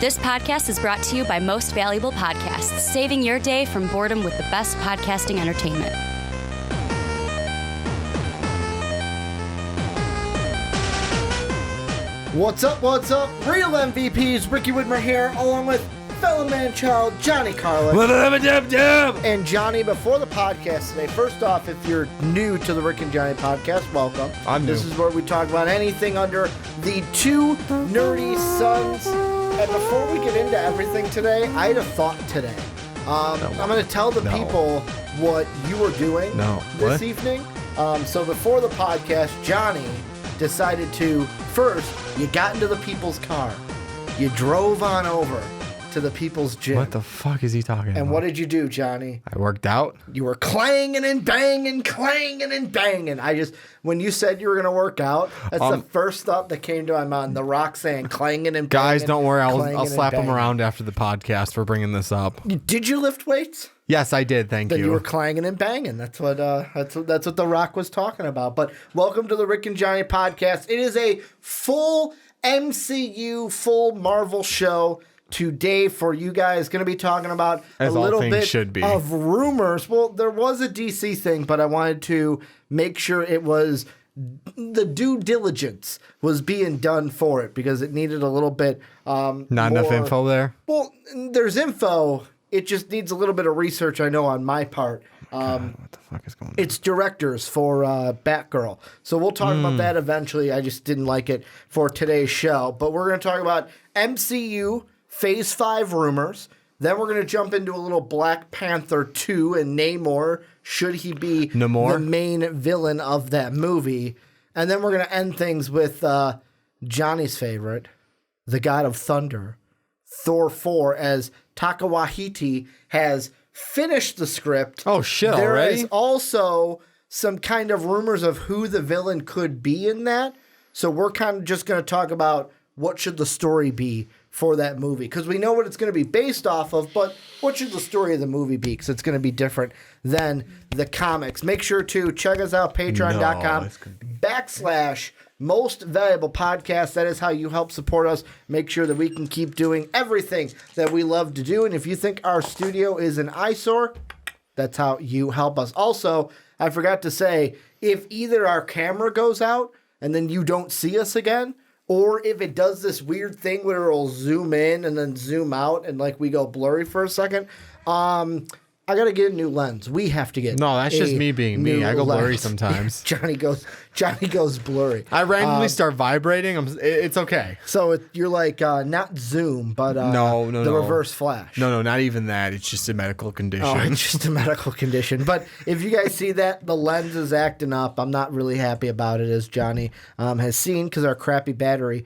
This podcast is brought to you by Most Valuable Podcasts, saving your day from boredom with the best podcasting entertainment. What's up, Real MVPs, Ricky Widmer here, along with fellow Manchild, Johnny Karlic. And Johnny, before the podcast today, first off, if you're new to the Rick and Johnny podcast, welcome. I'm new. This is where we talk about anything under the two nerdy suns. And before we get into everything today, I had a thought today. I'm going to tell the people what you were doing this evening. So before the podcast, Johnny decided to, first, you got into the people's car. You drove on over to the people's gym. What the fuck is he talking about? And what did you do, Johnny? I worked out. You were clanging and banging, clanging and banging. When you said you were going to work out, that's the first thought that came to my mind. The Rock saying clanging and banging. Guys, don't worry. I'll slap him around after the podcast for bringing this up. Did you lift weights? Yes, I did. Thank you. Then you were clanging and banging. That's what The Rock was talking about. But welcome to the Rick and Johnny podcast. It is a full MCU, full Marvel show today for you guys. Going to be talking about as a little bit should be. Of rumors. Well, there was a DC thing, but I wanted to make sure it was the due diligence was being done for it because it needed a little bit not enough info there. Well, there's info. It just needs a little bit of research, I know, on my part. God, what the fuck is going on? It's directors for Batgirl. So we'll talk about that eventually. I just didn't like it for today's show. But we're going to talk about MCU Phase 5 rumors. Then we're going to jump into a little Black Panther 2 and Namor, should he be the main villain of that movie. And then we're going to end things with Johnny's favorite, the God of Thunder, Thor 4, as Taika Waititi has finished the script. Oh, shit, there already? There is also some kind of rumors of who the villain could be in that. So we're kind of just going to talk about what should the story be for that movie. Because we know what it's going to be based off of, but what should the story of the movie be? Because it's going to be different than the comics. Make sure to check us out, patreon.com/Most Valuable Podcast. That is how you help support us. Make sure that we can keep doing everything that we love to do. And if you think our studio is an eyesore, that's how you help us. Also, I forgot to say, if either our camera goes out and then you don't see us again, or if it does this weird thing where it'll zoom in and then zoom out and like we go blurry for a second, I got to get a new lens. We have to get that's just me being me. I go blurry sometimes. Johnny goes blurry. I randomly start vibrating. It's okay. So you're like not zoom, but the reverse flash. No, not even that. It's just a medical condition. Oh, it's just a medical condition. But if you guys see that, the lens is acting up. I'm not really happy about it, as Johnny has seen, because our crappy battery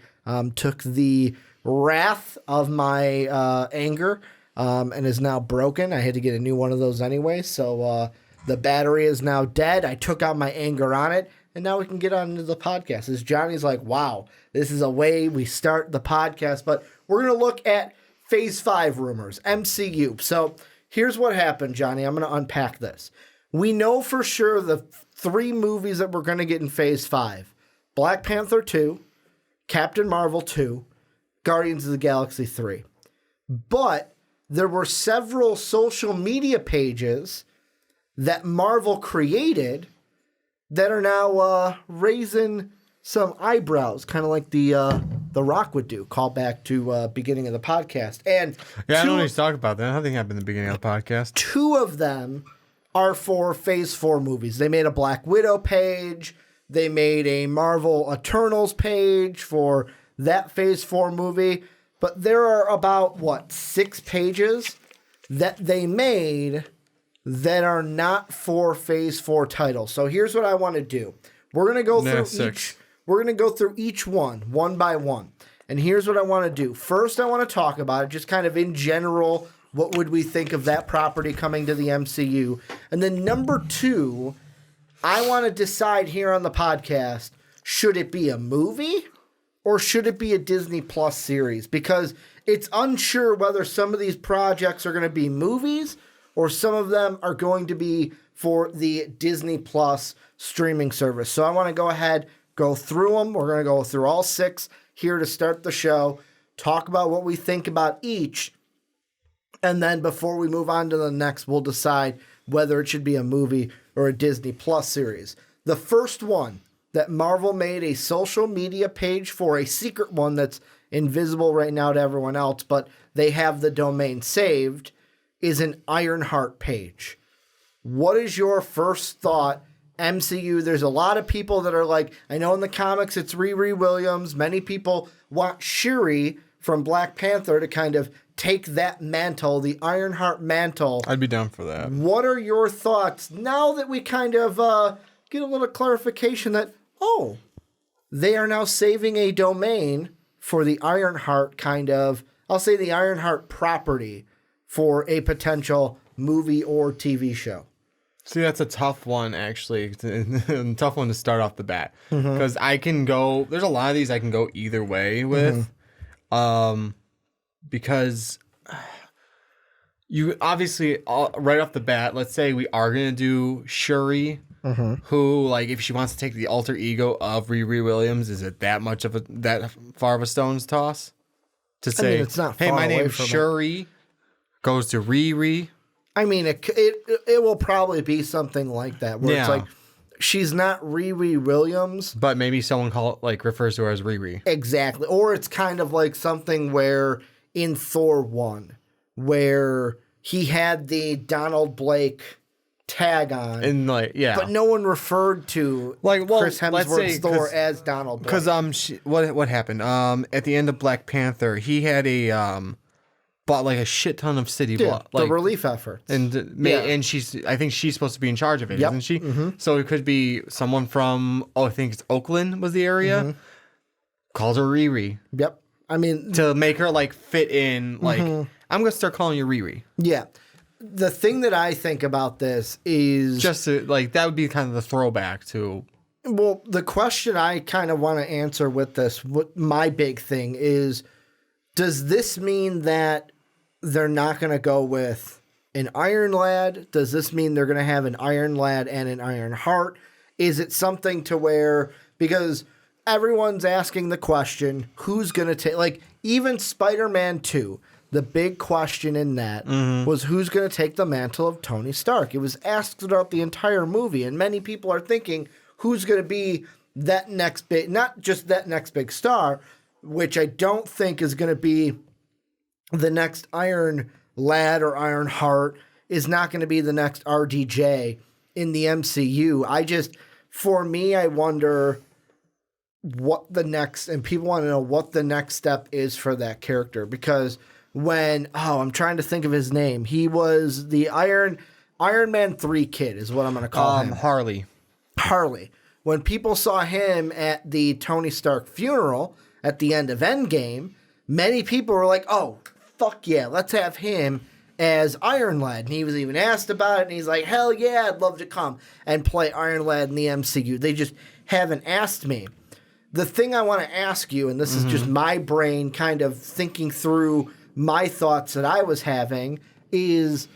took the wrath of my anger and is now broken. I had to get a new one of those anyway. So the battery is now dead. I took out my anger on it. And now we can get on into the podcast. As Johnny's like, wow, this is a way we start the podcast. But we're going to look at Phase 5 rumors, MCU. So here's what happened, Johnny. I'm going to unpack this. We know for sure the 3 movies that we're going to get in Phase 5. Black Panther 2, Captain Marvel 2, Guardians of the Galaxy 3. But there were several social media pages that Marvel created that are now raising some eyebrows, kind of like the Rock would do. Call back to beginning of the podcast. And I don't need to talk about that. Nothing happened in the beginning of the podcast. 2 of them are for Phase 4 movies. They made a Black Widow page. They made a Marvel Eternals page for that Phase 4 movie. But there are about, 6 pages that they made that are not for Phase 4 titles. So here's what I want to do. We're going to go through each one by one. And here's what I want to do. First, I want to talk about it, just kind of in general, what would we think of that property coming to the MCU? And then number 2, I want to decide here on the podcast, should it be a movie or should it be a Disney Plus series? Because it's unsure whether some of these projects are going to be movies or some of them are going to be for the Disney Plus streaming service. So I want to go ahead, go through them. We're going to go through all 6 here to start the show. talk about what we think about each. And then before we move on to the next, we'll decide whether it should be a movie or a Disney Plus series. The first one that Marvel made a social media page for, a secret one that's invisible right now to everyone else, but they have the domain saved, is an Ironheart page. What is your first thought? MCU, there's a lot of people that are like, I know in the comics it's Riri Williams. Many people want Shuri from Black Panther to kind of take that mantle, the Ironheart mantle. I'd be down for that. What are your thoughts now that we kind of get a little clarification that, they are now saving a domain for the Ironheart kind of, I'll say the Ironheart property for a potential movie or TV show? See, that's a tough one, actually. A tough one to start off the bat. Because I can go... There's a lot of these I can go either way with. Because you obviously, right off the bat, let's say we are going to do Shuri, who, like, if she wants to take the alter ego of Riri Williams, is it that far of a stone's toss? To say, it's not hey, far my away name's from Shuri, goes to Riri. I mean, it will probably be something like that, where it's like, she's not Riri Williams. But maybe someone refers to her as Riri. Exactly. Or it's kind of like something where in Thor 1, where he had the Donald Blake tag on. And but no one referred to Chris Hemsworth's Thor as Donald Blake. Because what happened? At the end of Black Panther, he had bought like a shit ton of city blood, the relief efforts, and I think she's supposed to be in charge of it, isn't she? So it could be someone from I think it's Oakland was the area. Calls her Riri. Yep. I mean, to make her like fit in. Like I'm gonna start calling you Riri. Yeah. The thing that I think about this is just to, that would be kind of the throwback to. Well, the question I kind of want to answer with this, what my big thing is, does this mean that they're not going to go with an Iron Lad? Does this mean they're going to have an Iron Lad and an Iron Heart? Is it something to where, because everyone's asking the question, who's going to take, even Spider-Man 2, the big question in that was who's going to take the mantle of Tony Stark? It was asked throughout the entire movie, and many people are thinking who's going to be that next big, not just that next big star, which I don't think is going to be the next Iron Lad or Iron Heart, is not going to be the next RDJ in the MCU. For me, I wonder what the next, and people want to know what the next step is for that character, because when, I'm trying to think of his name. He was the Iron Man 3 kid is what I'm going to call him. Harley. When people saw him at the Tony Stark funeral at the end of Endgame, many people were like, oh, fuck yeah, let's have him as Iron Lad. And he was even asked about it, and he's like, hell yeah, I'd love to come and play Iron Lad in the MCU. They just haven't asked me. The thing I want to ask you, and this is just my brain kind of thinking through my thoughts that I was having, is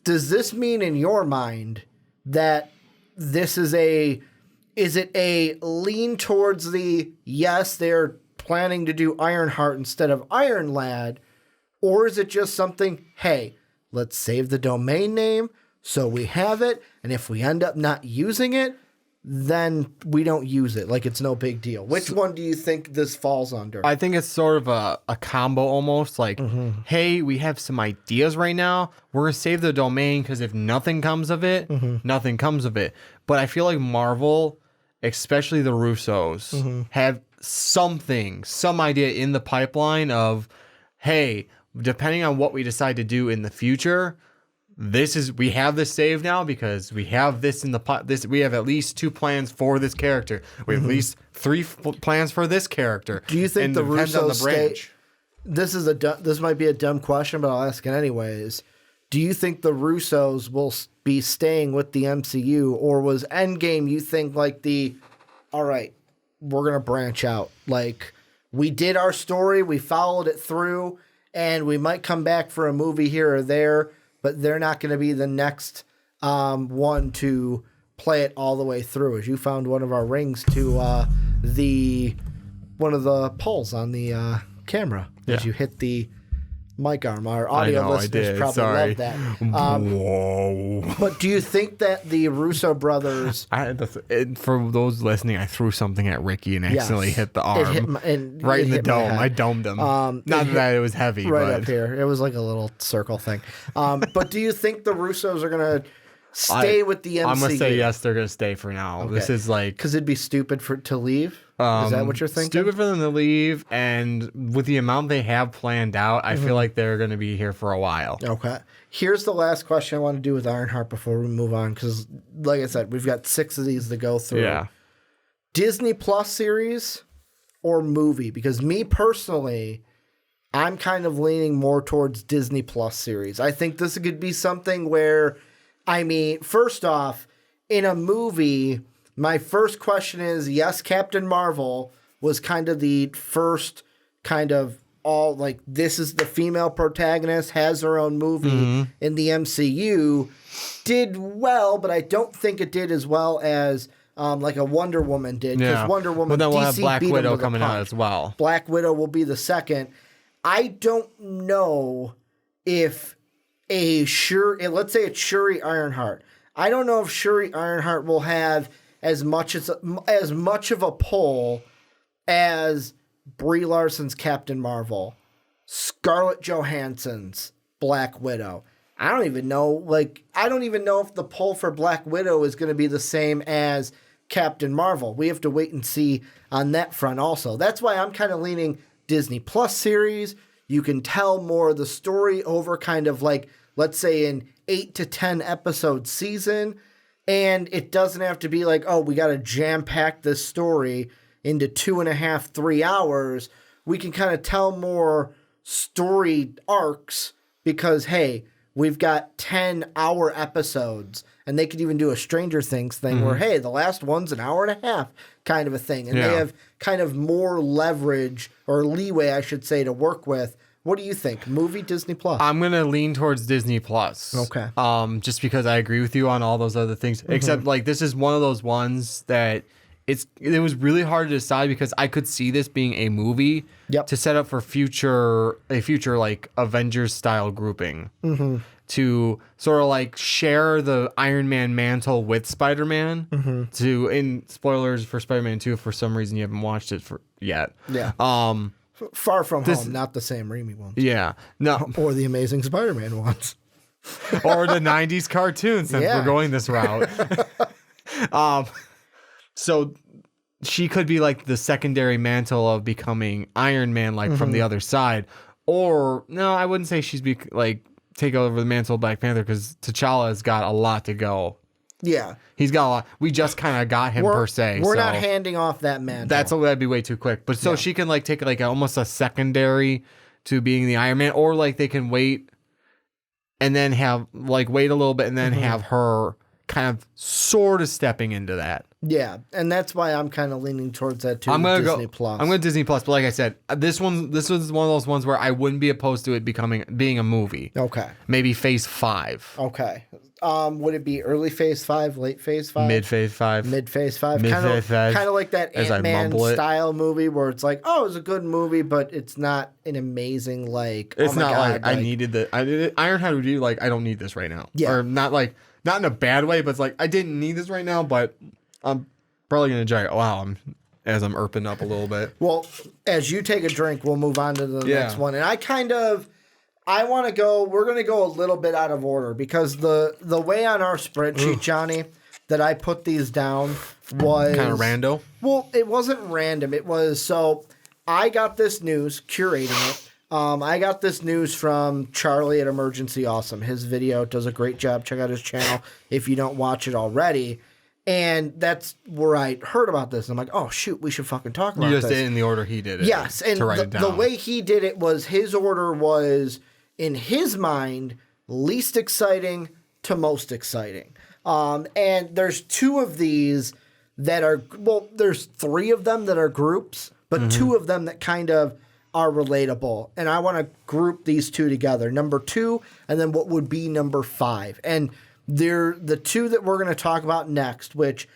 does this mean in your mind that this is it a lean towards the, yes, they're planning to do Ironheart instead of Iron Lad, or is it just something, hey, let's save the domain name so we have it, and if we end up not using it, then we don't use it. It's no big deal. Which one do you think this falls under? I think it's sort of a combo almost. Hey, we have some ideas right now. We're going to save the domain because if nothing comes of it, nothing comes of it. But I feel like Marvel, especially the Russos, have some idea in the pipeline of, hey, depending on what we decide to do in the future, we have this saved now because we have this in the we have at least 2 plans for this character. We have at least 3 plans for this character. Do you think the Russos this might be a dumb question, but I'll ask it anyways. Do you think the Russos will be staying with the MCU, or was Endgame you think all right, we're going to branch out. We did our story, we followed it through, and we might come back for a movie here or there, but they're not going to be the next one to play it all the way through. As you found one of our rings to one of the pulls on the camera. Did you hit the mic arm? Our audio listeners probably love that. Whoa. But do you think that the Russo brothers... For those listening, I threw something at Ricky and accidentally hit the arm. Right in the dome. I domed him. Not that it was heavy. Right up here. It was like a little circle thing. But do you think the Russos are going to stay with the MCU? I'm going to say yes, they're going to stay for now. Okay. This is like... Because it'd be stupid to leave? Is that what you're thinking? Stupid for them to leave, and with the amount they have planned out, I feel like they're going to be here for a while. Okay. Here's the last question I want to do with Ironheart before we move on, because, like I said, we've got 6 of these to go through. Yeah. Disney Plus series or movie? Because me personally, I'm kind of leaning more towards Disney Plus series. I think this could be something where, I mean, first off, in a movie... My first question is, yes, Captain Marvel was kind of the first kind of all, like, this is the female protagonist, has her own movie in the MCU. Did well, but I don't think it did as well as, like, a Wonder Woman did. Because Wonder Woman, but then we'll DC have Black beat Widow with a coming out punch. as well. Black Widow will be the second. I don't know if let's say it's Shuri Ironheart. I don't know if Shuri Ironheart will have as much of a pull as Brie Larson's Captain Marvel, Scarlett Johansson's Black Widow. I don't even know if the pull for Black Widow is going to be the same as Captain Marvel. We have to wait and see on that front also. That's why I'm kind of leaning Disney Plus series. You can tell more of the story over kind of like, let's say, an 8 to 10 episode season. And it doesn't have to be like, oh, we got to jam-pack this story into 2.5, 3 hours. We can kind of tell more story arcs because, hey, we've got 10-hour episodes. And they could even do a Stranger Things thing where, hey, the last one's an hour and a half kind of a thing. And they have kind of more leverage or leeway, I should say, to work with. What do you think? Movie, Disney Plus? I'm gonna lean towards Disney Plus. Okay. Just because I agree with you on all those other things. Except like this is one of those ones that it was really hard to decide because I could see this being a movie to set up for a future like Avengers style grouping. To sort of like share the Iron Man mantle with Spider-Man. In spoilers for Spider-Man 2, if for some reason you haven't watched it yet. Yeah. Far From Home, not the Sam Raimi ones. Yeah. No. Or the Amazing Spider-Man ones. Or the 90s cartoons, since we're going this route. So she could be like the secondary mantle of becoming Iron Man, like from the other side. Or, no, I wouldn't say she's take over the mantle of Black Panther because T'Challa has got a lot to go. Yeah. He's got a lot. We just kind of got him per se. We're not handing off that mantle. That'd be way too quick. But so she can like take like almost a secondary to being the Iron Man, or like they can wait and then wait a little bit and then have her kind of sort of stepping into that. Yeah, and that's why I'm kind of leaning towards that too. I'm going to Disney Plus. I'm going to Disney Plus, but like I said, this was one of those ones where I wouldn't be opposed to it being a movie. Okay. Maybe Phase 5. Okay. Would it be early Phase 5, late Phase 5? Mid Phase 5. Mid Phase 5. Phase 5. Kind of like that Ant-Man style movie where it's like, oh, it was a good movie, but it's not an amazing like. It's oh my not God, like I needed Ironheart would be like I don't need this right now. Yeah. Or not in a bad way, but it's like I didn't need this right now, but I'm probably gonna enjoy it. Wow, as I'm erping up a little bit. Well, as you take a drink, we'll move on to the next one, and we're going to go a little bit out of order because the way on our spreadsheet, Johnny, that I put these down was kind of rando. Well, it wasn't random. It was, so I got this news, curating it. I got this news from Charlie at Emergency Awesome. His video does a great job. Check out his channel if you don't watch it already. And that's where I heard about this. I'm like, oh, shoot, we should fucking talk about this. You just did it in the order he did it. Yes, and the way he did it was his order was, in his mind, least exciting to most exciting. And there's 2 of these that are, well, there's 3 of them that are groups, but 2 of them that kind of are relatable. And I want to group these 2 together. Number 2, and then what would be number 5. And they're the 2 that we're going to talk about next, which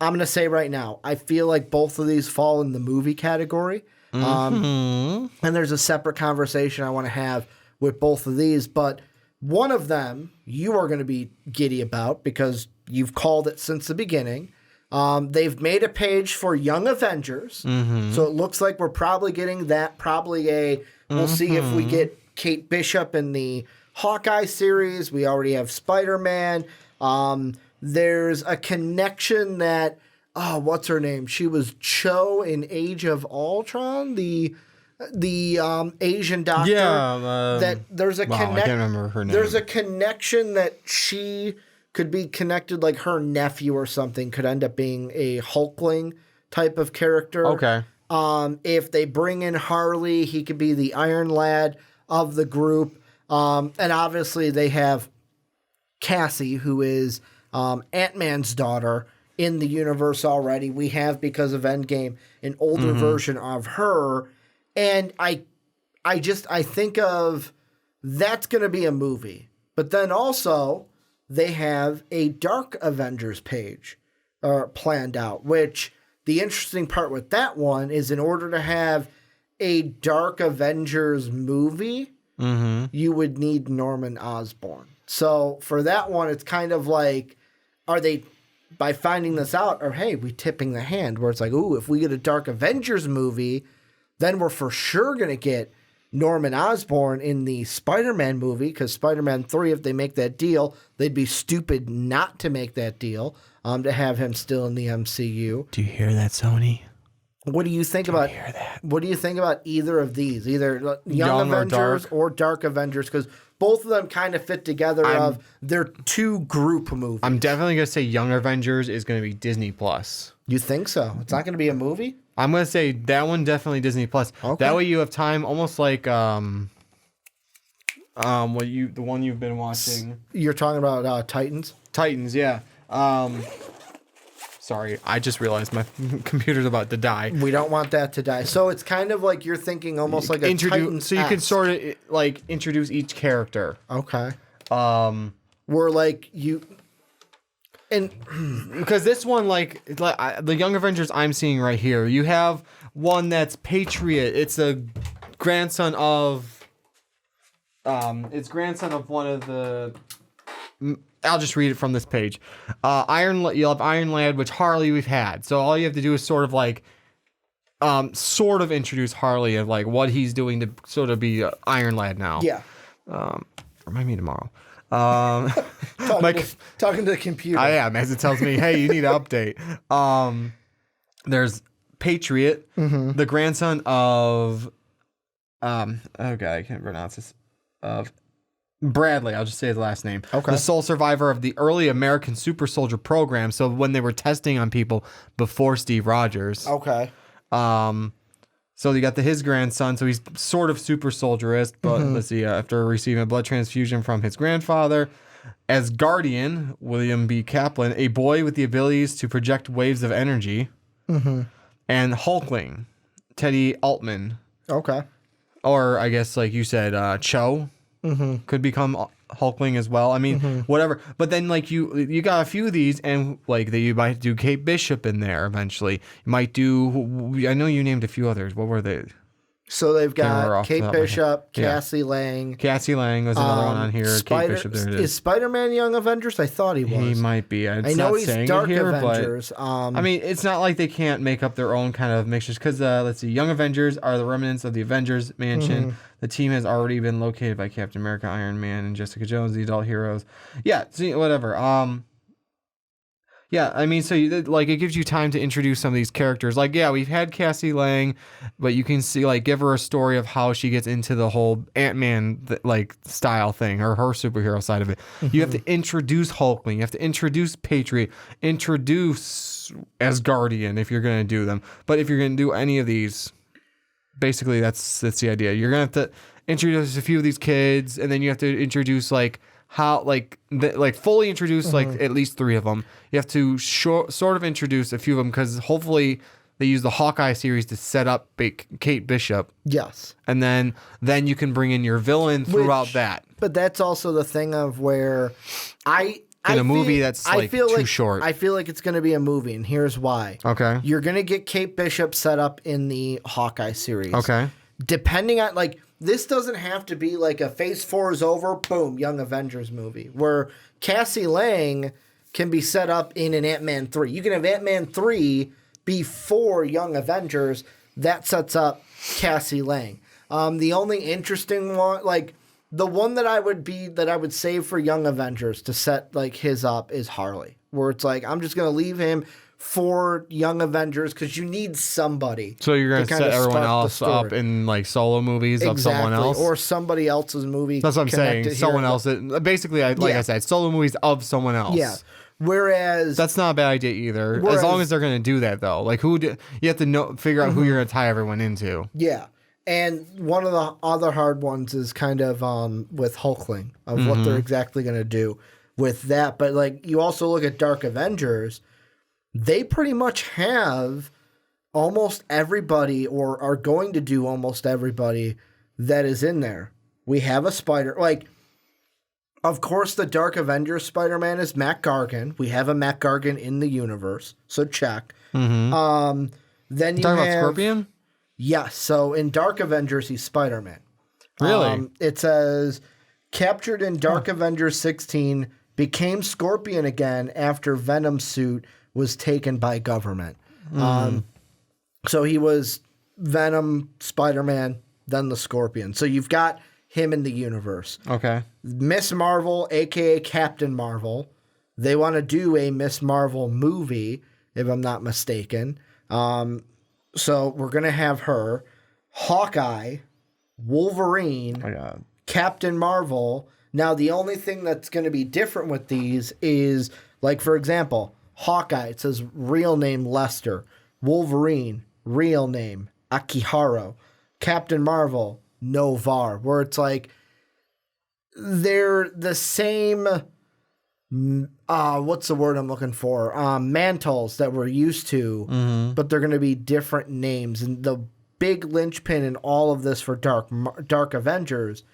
I'm going to say right now, I feel like both of these fall in the movie category. And there's a separate conversation I want to have with both of these, but one of them you are going to be giddy about because you've called it since the beginning. They've made a page for Young Avengers, so it looks like we're probably getting that. We'll see if we get Kate Bishop in the Hawkeye series. We already have Spider-Man. There's a connection that, what's her name? She was Cho in Age of Ultron, the Asian doctor. Yeah. That there's a I can't remember her name. There's a connection that she could be connected, like her nephew or something could end up being a Hulkling type of character. Okay. If they bring in Harley, he could be the Iron Lad of the group. And obviously they have Cassie, who is Ant-Man's daughter in the universe already. We have, because of Endgame, an older version of her. And I think of that's going to be a movie. But then also they have a Dark Avengers page planned out, which the interesting part with that one is in order to have a Dark Avengers movie, you would need Norman Osborn. So for that one, it's kind of like, are they, by finding this out, or hey, we tipping the hand where it's like, ooh, if we get a Dark Avengers movie, then we're for sure going to get Norman Osborn in the Spider-Man movie, because Spider-Man 3, if they make that deal, they'd be stupid not to make that deal, to have him still in the MCU. Do you hear that, Sony? What do you think about? Hear that? What do you think about either of these? Either Young or Avengers Dark? or Dark Avengers, because both of them kind of fit together. They're two group movies. I'm definitely gonna say Young Avengers is gonna be Disney Plus. You think so? It's not going to be a movie? I'm gonna say that one definitely Disney Plus. Okay. That way you have time, almost like the one you've been watching. You're talking about Titans? Titans, yeah. Sorry, I just realized my computer's about to die. We don't want that to die. So it's kind of like you're thinking almost like a Titans. So you can sort of like introduce each character. Okay. Where like you. And because this one, the Young Avengers I'm seeing right here, you have one that's Patriot. It's a grandson of, one of the. I'll just read it from this page. You'll have Iron Lad, which Harley we've had. So all you have to do is sort of introduce Harley of like what he's doing to sort of be Iron Lad now. yeah. Remind me tomorrow. Talking to the computer. I am, as it tells me, hey, you need to update. There's Patriot, the grandson of, oh god, I can't pronounce this, of Bradley. I'll just say his last name. Okay. The sole survivor of the early American Super Soldier program. So when they were testing on people before Steve Rogers. Okay. So you got his grandson, so he's sort of super soldierist, but let's see, after receiving a blood transfusion from his grandfather, as Guardian, William B. Kaplan, a boy with the abilities to project waves of energy, and Hulkling, Teddy Altman. Okay. Or I guess, like you said, Cho could become Hulkling as well. I mean, whatever. But then, like, you got a few of these, and like you might do Kate Bishop in there eventually. You might do. I know you named a few others. What were they? So they've got Kate Bishop, Yeah. Cassie Lang. Cassie Lang was another one on here. Kate Bishop, there it is. Is Spider-Man Young Avengers? I thought he was. He might be. I know not he's saying Dark it here, Avengers. But, I mean, it's not like they can't make up their own kind of mixtures. Because let's see, Young Avengers are the remnants of the Avengers Mansion. The team has already been located by Captain America, Iron Man, and Jessica Jones, the adult heroes. Yeah, see, whatever. Yeah, I mean, so it gives you time to introduce some of these characters. Like, yeah, we've had Cassie Lang, but you can see, like, give her a story of how she gets into the whole Ant-Man, style thing, or her superhero side of it. You have to introduce Hulkling. You have to introduce Patriot. Introduce Asgardian if you're going to do them. But if you're going to do any of these, basically that's the idea. You're going to have to introduce a few of these kids, and then you have to introduce, like, how fully introduce at least three of them. You have to sort of introduce a few of them, because hopefully they use the Hawkeye series to set up Kate Bishop. Yes. And then you can bring in your villain throughout that. But that's also the thing of where I in a movie that's like too short. I feel like it's going to be a movie, and here's why. Okay. You're going to get Kate Bishop set up in the Hawkeye series. Okay. Depending on, like, this doesn't have to be like a Phase 4 is over, boom, Young Avengers movie, where Cassie Lang can be set up in an Ant-Man 3. You can have Ant-Man 3 before Young Avengers. That sets up Cassie Lang. The only interesting one, like, the one that I would save for Young Avengers to set like his up is Harley, where it's like I'm just gonna leave him for Young Avengers because you need somebody. So you're gonna set everyone else up in like solo movies of someone else, or somebody else's movie. That's what I'm saying. Someone else. Basically, I said, solo movies of someone else. Yeah. Whereas that's not a bad idea either. As long as they're gonna do that though, like you have to figure out who you're gonna tie everyone into. Yeah. And one of the other hard ones is kind of with Hulkling of what they're exactly going to do with that. But like you also look at Dark Avengers, they pretty much have almost everybody or are going to do almost everybody that is in there. We have a Spider, like, of course, the Dark Avengers Spider-Man is Matt Gargan. We have a Matt Gargan in the universe, so check. Then you talking about Scorpion? Yes. So in Dark Avengers, he's Spider-Man. Really? It says, captured in Dark Avengers 16, became Scorpion again after Venom's suit was taken by government. So he was Venom, Spider-Man, then the Scorpion. So you've got him in the universe. Okay. Miss Marvel, a.k.a. Captain Marvel. They want to do a Miss Marvel movie, if I'm not mistaken. So we're going to have her, Hawkeye, Wolverine, Captain Marvel. Now, the only thing that's going to be different with these is, like, for example, Hawkeye, it says real name Lester. Wolverine, real name Akihiro. Captain Marvel, Novar. Where it's like, they're the same... what's the word I'm looking for? Mantles that we're used to, but they're going to be different names. And the big linchpin in all of this for Dark Avengers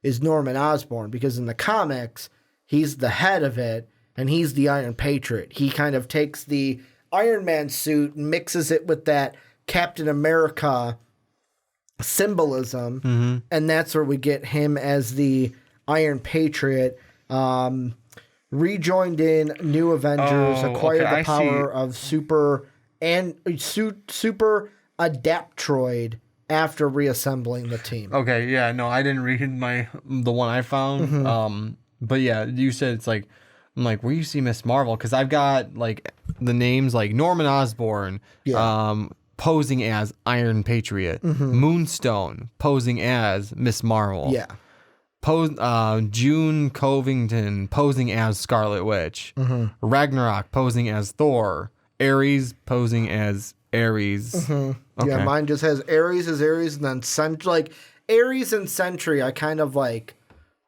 is Norman Osborn, because in the comics, he's the head of it, and he's the Iron Patriot. He kind of takes the Iron Man suit and mixes it with that Captain America symbolism, and that's where we get him as the Iron Patriot. Rejoined in New Avengers, acquired the power of Super Adaptroid after reassembling the team. Okay, yeah, no, I didn't read the one I found. But yeah, you said it's like, I'm like, where you see Miss Marvel? Because I've got like the names like Norman Osborn, posing as Iron Patriot, Moonstone posing as Miss Marvel. Yeah. June Covington posing as Scarlet Witch, Ragnarok posing as Thor, Ares posing as Ares. Okay. Yeah, mine just has Ares as Ares, and then like Ares and Sentry, I kind of like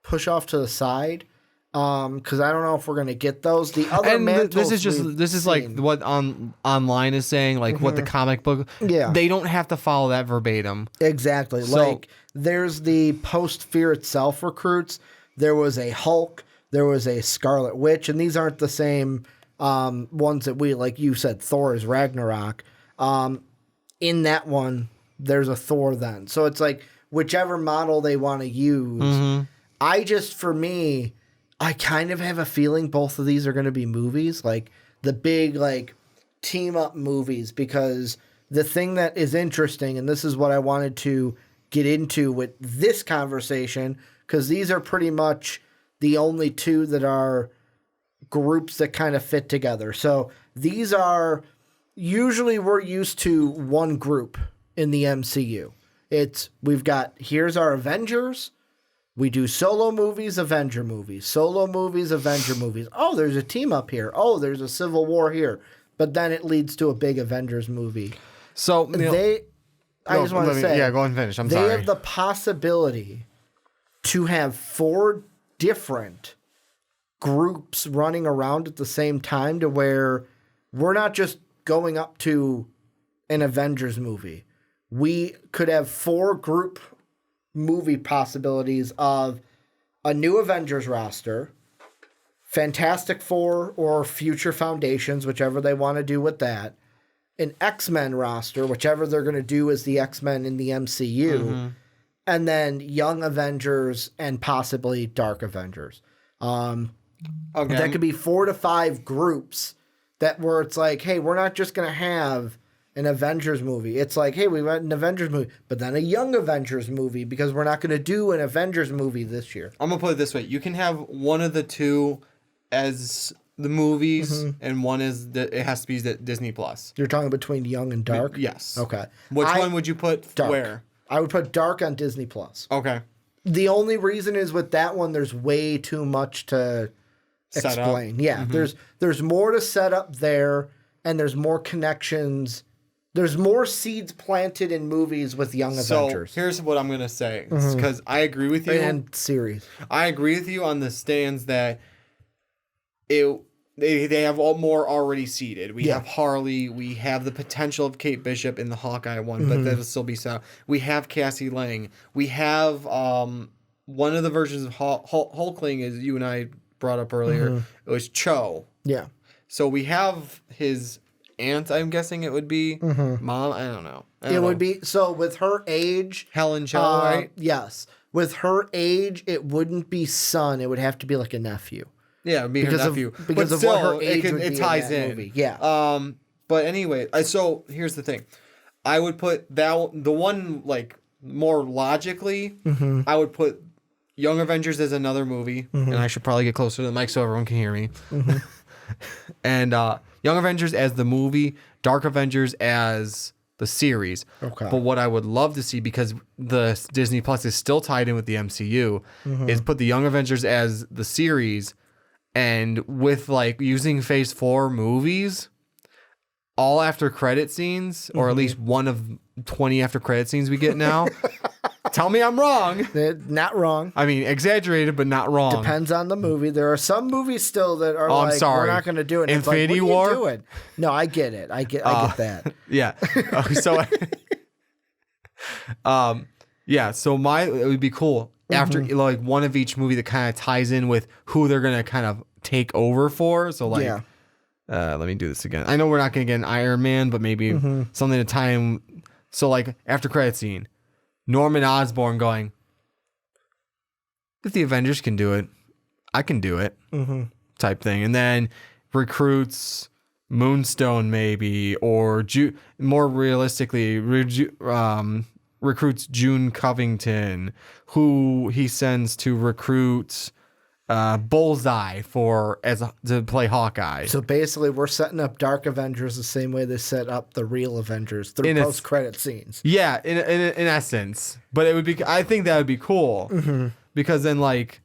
push off to the side because I don't know if we're gonna get those. The other mantles this is like what online is saying, like what the comic book. Yeah, they don't have to follow that verbatim. Exactly. So, like there's the post Fear Itself recruits. There was a Hulk. There was a Scarlet Witch, and these aren't the same ones that we, like you said, Thor is Ragnarok. In that one, there's a Thor then. So it's like whichever model they want to use. For me, I kind of have a feeling both of these are going to be movies, like the big like team up movies, because the thing that is interesting, and this is what I wanted to get into with this conversation, because these are pretty much the only two that are groups that kind of fit together. So these are usually we're used to one group in the MCU. Here's our Avengers. We do solo movies, Avenger movies, solo movies, Avenger movies. Oh, there's a team up here. Oh, there's a Civil War here. But then it leads to a big Avengers movie. So I just want to say, go ahead and finish. They have the possibility to have 4 different groups running around at the same time, to where we're not just going up to an Avengers movie. We could have 4 group movie possibilities of a new Avengers roster, Fantastic Four or future Foundations, whichever they want to do with that, an X-Men roster, whichever they're going to do as the X-Men in the MCU, and then Young Avengers and possibly Dark Avengers. That could be 4 to 5 groups that where it's like, hey, we're not just going to have an Avengers movie. It's like, hey, we want an Avengers movie, but then a Young Avengers movie because we're not going to do an Avengers movie this year. I'm going to put it this way. You can have one of the two as the movies, and one is it has to be Disney Plus. You're talking between Young and Dark? Yes. Okay. Which one would you put Dark. where? I would put Dark on Disney Plus. Okay. The only reason is with that one, there's way too much to explain. Yeah, there's more to set up there, and there's more connections. There's more seeds planted in movies with Young Avengers. So here's what I'm gonna say, because I agree with you. And series. I agree with you on the stands that they have all more already seeded. We have Harley. We have the potential of Kate Bishop in the Hawkeye one, but that'll still be set. We have Cassie Lang. We have one of the versions of Hulkling, as you and I brought up earlier. It was Cho. Yeah. So we have his aunt, I'm guessing it would be. Mom, I don't know. It would be, so with her age. Helen Cho, right? Yes. With her age, it wouldn't be son. It would have to be like a nephew. Yeah, it would be her nephew. Because but of still, what her age would be it ties in that in. movie. Yeah. But anyway, so here's the thing. I would put the one, like, more logically, I would put Young Avengers as another movie, and I should probably get closer to the mic so everyone can hear me. And Young Avengers as the movie, Dark Avengers as the series. Okay. But what I would love to see, because the Disney Plus is still tied in with the MCU, is put the Young Avengers as the series, and with like using Phase 4 movies, all after credit scenes, or at least one of 20 after credit scenes we get now. Tell me I'm wrong. Not wrong. I mean, exaggerated, but not wrong. Depends on the movie. There are some movies still that are I'm like, sorry. we're not going to do it. And Infinity it's like, what War? are you doing? No, I get it. I get that. Yeah. So, so it would be cool after like one of each movie that kind of ties in with who they're going to kind of take over for. So like, let me do this again. I know we're not going to get an Iron Man, but maybe something to tie in. So like after credit scene, Norman Osborn going, if the Avengers can do it, I can do it, type thing. And then recruits Moonstone maybe, or more realistically, recruits June Covington, who he sends to recruit Bullseye to play Hawkeye. So basically, we're setting up Dark Avengers the same way they set up the real Avengers through post-credit scenes. Yeah, in essence. But it would be. I think that would be cool because then like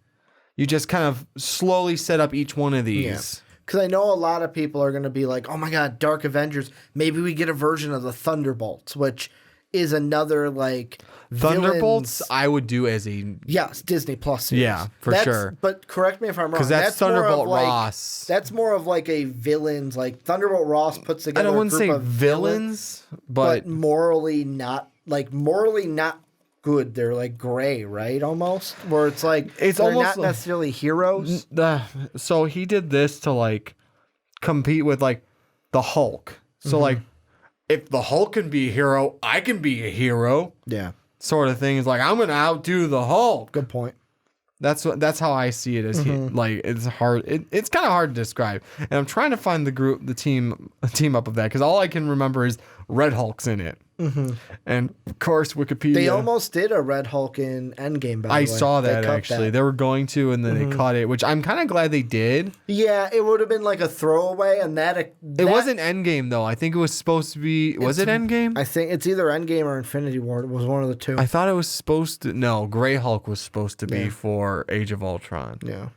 you just kind of slowly set up each one of these. Yeah. Because I know a lot of people are going to be like, "Oh my God, Dark Avengers! Maybe we get a version of the Thunderbolts," which is another like Thunderbolts. villains. I would do as a Disney Plus series. Yeah, for sure. But correct me if I'm wrong. Because that's Thunderbolt more of Ross. That's more of like a villains. Like Thunderbolt Ross puts together. I don't want to say of villains, but morally not good. They're like gray, right? Almost where it's like it's they're almost not necessarily heroes. So he did this to like compete with like the Hulk. So like if the Hulk can be a hero, I can be a hero. Yeah. Sort of thing is like I'm gonna outdo the Hulk. Good point. That's how I see it as like it's hard. It's kind of hard to describe, and I'm trying to find the team up of that because all I can remember is Red Hulk's in it, and of course Wikipedia. They almost did a Red Hulk in Endgame. By the way, I saw that actually. They were going to, and then they cut it, which I'm kind of glad they did. Yeah, it would have been like a throwaway, and that it wasn't Endgame though. I think it was supposed to be. Was it Endgame? I think it's either Endgame or Infinity War. It was one of the two. I thought it was supposed to. No, Gray Hulk was supposed to be for Age of Ultron. Yeah.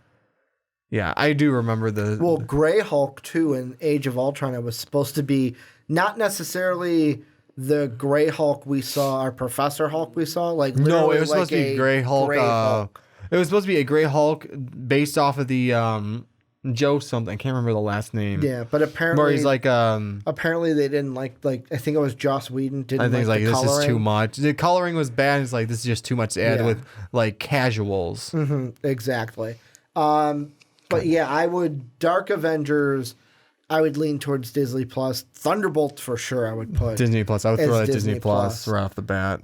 Yeah, I do remember Gray Hulk too in Age of Ultron. It was supposed to be not necessarily the Gray Hulk we saw, our Professor Hulk we saw. Like no, it was supposed to be Gray Hulk. Hulk. It was supposed to be a Gray Hulk based off of the Joe something. I can't remember the last name. Yeah, but apparently, where he's like apparently they didn't like I think it was Joss Whedon didn't. I think like this coloring. is too much. The coloring was bad. It's like this is just too much to add with like casuals. Exactly. But yeah, I would Dark Avengers. I would lean towards Disney Plus. Thunderbolts for sure. I would put Disney Plus. I would as throw that Disney Disney Plus right off the bat.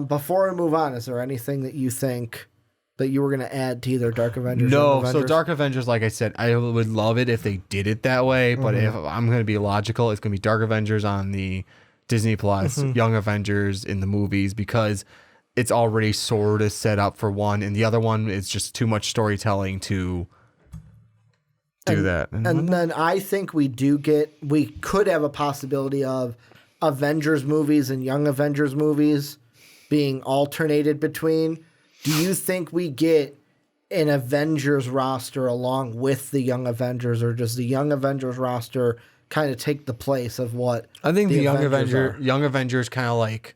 Before we move on, is there anything that you think that you were going to add to either Dark Avengers? No, or Young Avengers? so Dark Avengers, like I said, I would love it if they did it that way. But if I'm going to be logical, it's going to be Dark Avengers on the Disney Plus, Young Avengers in the movies, because it's already sort of set up for one, and the other one is just too much storytelling to do that. And then I think we could have a possibility of Avengers movies and Young Avengers movies being alternated between. Do you think we get an Avengers roster along with the Young Avengers, or does the Young Avengers roster kind of take the place of what I think the Young Avengers Avengers kind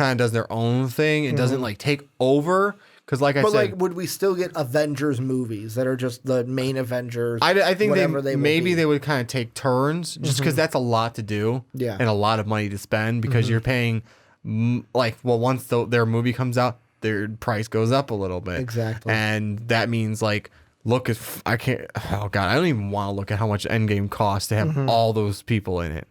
of does their own thing. It doesn't like take over. Because, like I said, like, would we still get Avengers movies that are just the main Avengers? I think maybe they would kind of take turns, just because that's a lot to do, Yeah. and a lot of money to spend. Because you're paying, once their movie comes out, their price goes up a little bit, Exactly. and that means look if I can't. Oh God, I don't even want to look at how much Endgame costs to have all those people in it.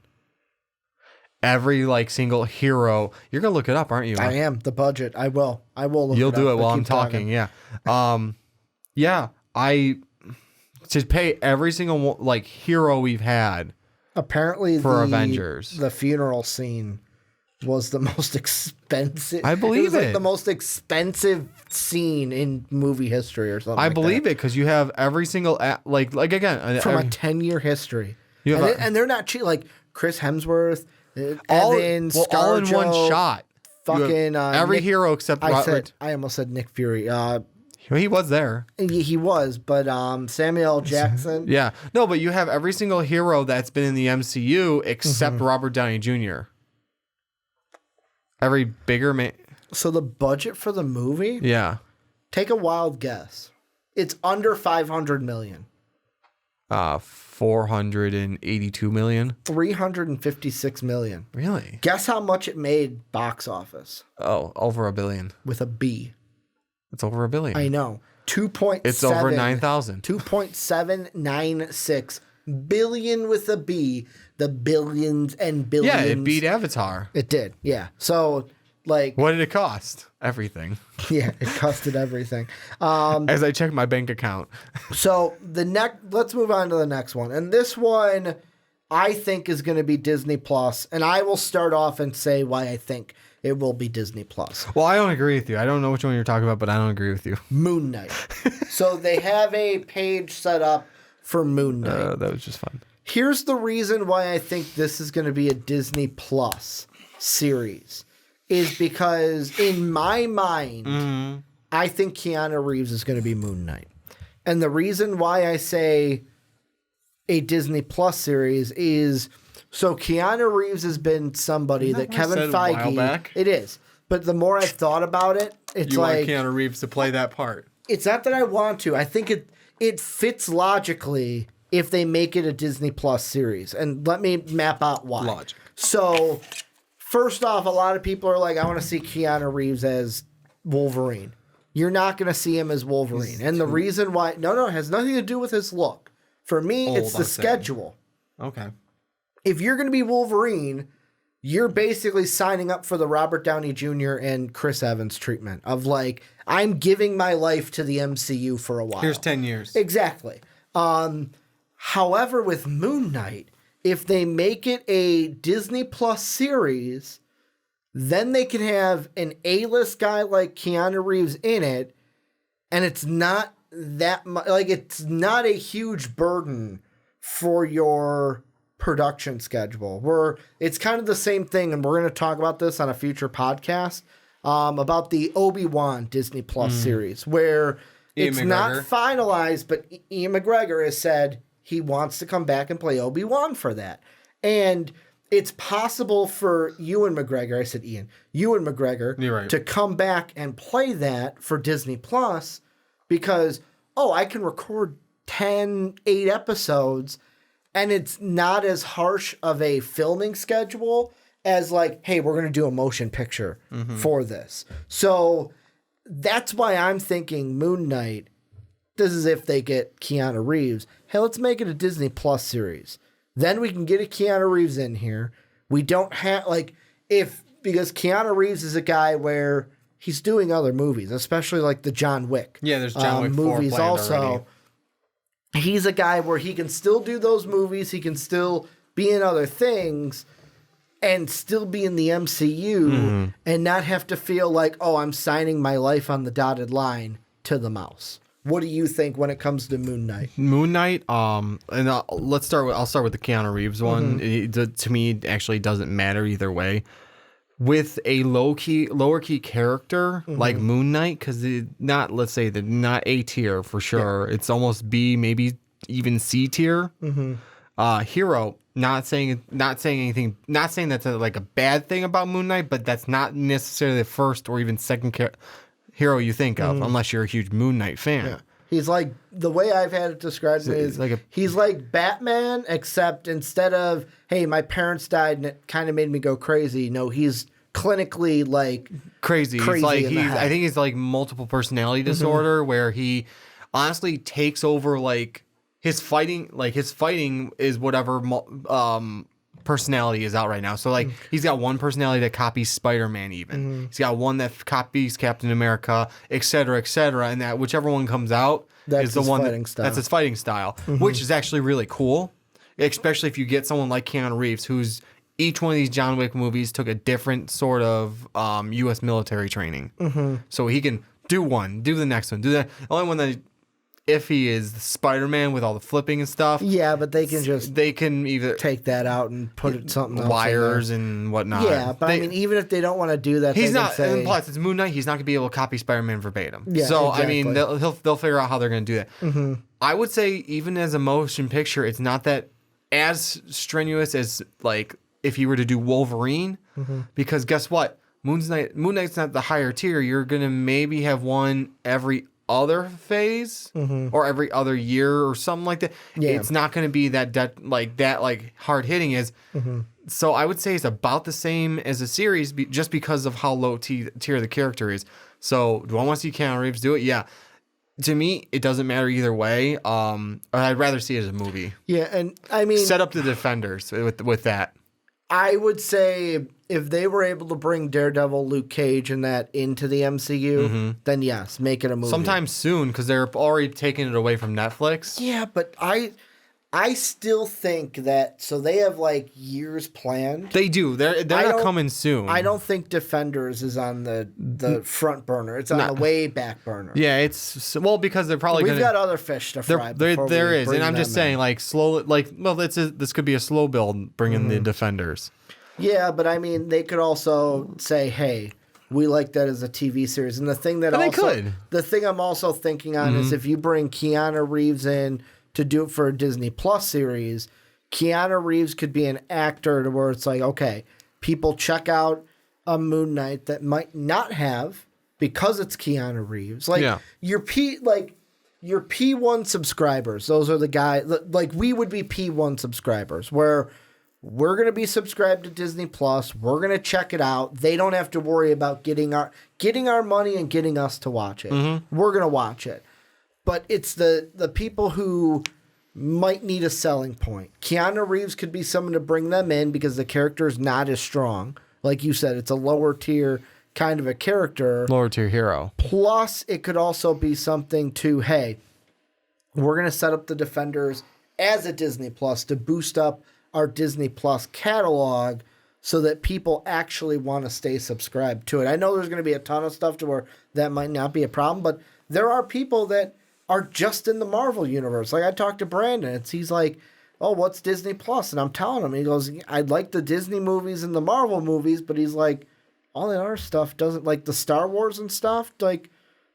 Every single hero, you're gonna look it up, aren't you? I am. The budget. I will. Look You'll it do up, it but while I'm keep talking. Yeah. Yeah. I to pay every single hero we've had. Apparently, for Avengers, the funeral scene was the most expensive. I believe it was the most expensive scene in movie history, or something. I believe it because you have every single again from a 10-year history, and they're not cheap. Like Chris Hemsworth. All in one shot. Fucking every hero except Robert. I almost said Nick Fury. He was there. He was, but Samuel L. Jackson. Yeah, no, but you have every single hero that's been in the MCU except Robert Downey Jr. Every bigger man. So the budget for the movie? Yeah. Take a wild guess. It's under $500 million. 482 million. 356 million. Really? Guess how much it made box office? Oh, over $1 billion. With a B. It's over $1 billion. I know. 2.7. It's over 9,000. 2.796 billion with a B. The billions and billions. Yeah, it beat Avatar. It did. Yeah. So what did it cost? Everything. Yeah, it costed everything. As I check my bank account. So let's move on to the next one. And this one I think is going to be Disney Plus. And I will start off and say why I think it will be Disney Plus. Well, I don't agree with you. I don't know which one you're talking about, but I don't agree with you. Moon Knight. So they have a page set up for Moon Knight. That was just fun. Here's the reason why I think this is going to be a Disney Plus series. Is because in my mind, I think Keanu Reeves is going to be Moon Knight. And the reason why I say a Disney Plus series is so Keanu Reeves has been somebody that Kevin Feige. It is. But the more I've thought about it, it's you want Keanu Reeves to play that part. It's not that I want to. I think it fits logically if they make it a Disney Plus series. And let me map out why. Logic. So first off, a lot of people are like, I want to see Keanu Reeves as Wolverine. You're not going to see him as Wolverine. And the reason why... No, it has nothing to do with his look. For me, it's the schedule. Okay. If you're going to be Wolverine, you're basically signing up for the Robert Downey Jr. and Chris Evans treatment of I'm giving my life to the MCU for a while. Here's 10 years. Exactly. However, with Moon Knight, if they make it a Disney Plus series, then they can have an A-list guy like Keanu Reeves in it, and it's not that much, it's not a huge burden for your production schedule. It's kind of the same thing, and we're going to talk about this on a future podcast, about the Obi-Wan Disney Plus series, where it's not finalized, but Ian McGregor has said he wants to come back and play Obi-Wan for that. And it's possible for Ewan McGregor, I said Ian, Ewan McGregor, to come back and play that for Disney Plus because, I can record 8 episodes and it's not as harsh of a filming schedule as hey, we're going to do a motion picture for this. So that's why I'm thinking Moon Knight this is if they get Keanu Reeves. Hey, let's make it a Disney Plus series. Then we can get a Keanu Reeves in here. We don't have, like, because Keanu Reeves is a guy where he's doing other movies, especially like the John Wick. Yeah, there's John Wick 4 movies planned also. already. He's a guy where he can still do those movies. He can still be in other things and still be in the MCU and not have to feel like, oh, I'm signing my life on the dotted line to the mouse. What do you think when it comes to Moon Knight? Moon Knight, and I'll start with the Keanu Reeves one. To me, it actually doesn't matter either way. With a lower key character like Moon Knight, because not, let's say, they're not A tier for sure. Yeah. It's almost B, maybe even C tier. Hero. Not saying anything. Not saying that's like a bad thing about Moon Knight, but that's not necessarily the first or even second hero you think of, unless you're a huge Moon Knight fan. Yeah. He's like, the way I've had it described is like he's like Batman, except instead of, hey, my parents died and it kind of made me go crazy. No, he's clinically like crazy. He's like, I think he's like multiple personality disorder where he honestly takes over like his fighting is whatever personality is out right now. So like he's got one personality that copies Spider-Man even. He's got one that copies Captain America, et cetera, and that whichever one comes out is the one that's his fighting style, which is actually really cool, especially if you get someone like Keanu Reeves, who's each one of these John Wick movies took a different sort of U.S. military training. So he can do the next one, do that. The only one that iffy is Spider-Man with all the flipping and stuff. Yeah, but they can either take that out and put it something else wires and whatnot. Yeah, but I mean, even if they don't want to do that, he's not. And plus, it's Moon Knight. He's not going to be able to copy Spider-Man verbatim. Yeah, so exactly. I mean, they'll figure out how they're going to do that. I would say even as a motion picture, it's not that as strenuous as like if you were to do Wolverine, because guess what? Moon Knight's not the higher tier. You're going to maybe have one every other phase or every other year or something like that. Yeah. It's not going to be that hard hitting is. So I would say it's about the same as a series just because of how low tier the character is. So do I want to see Keanu Reeves do it? Yeah. To me, it doesn't matter either way. I'd rather see it as a movie. Yeah, and I mean, set up the Defenders with that. I would say if they were able to bring Daredevil, Luke Cage, and that into the MCU, then yes, make it a movie. Sometime soon, because they're already taking it away from Netflix. Yeah, but I still think that, so they have like years planned. They do. They're not coming soon. I don't think Defenders is on the front burner. It's on the way back burner. Yeah, it's because they're probably we've got other fish to fry. There is, and I'm just saying, like slow, this could be a slow build bringing the Defenders. Yeah, but I mean, they could also say, hey, we like that as a TV series, and the thing I'm also thinking on is if you bring Keanu Reeves in to do it for a Disney Plus series, Keanu Reeves could be an actor to where it's like, okay, people check out a Moon Knight that might not have because it's Keanu Reeves. Like your P1 subscribers, those are the guys, like we would be P1 subscribers where we're going to be subscribed to Disney Plus. We're going to check it out. They don't have to worry about getting our money and getting us to watch it. We're going to watch it. But it's the people who might need a selling point. Keanu Reeves could be someone to bring them in because the character is not as strong. Like you said, it's a lower tier kind of a character. Lower tier hero. Plus, it could also be something to, hey, we're going to set up the Defenders as a Disney Plus to boost up our Disney Plus catalog so that people actually want to stay subscribed to it. I know there's going to be a ton of stuff to where that might not be a problem, but there are people that are just in the Marvel universe. Like I talked to Brandon, he's like, oh, what's Disney Plus? And I'm telling him, he goes, I like the Disney movies and the Marvel movies, but he's like, all the other stuff doesn't, like the Star Wars and stuff, like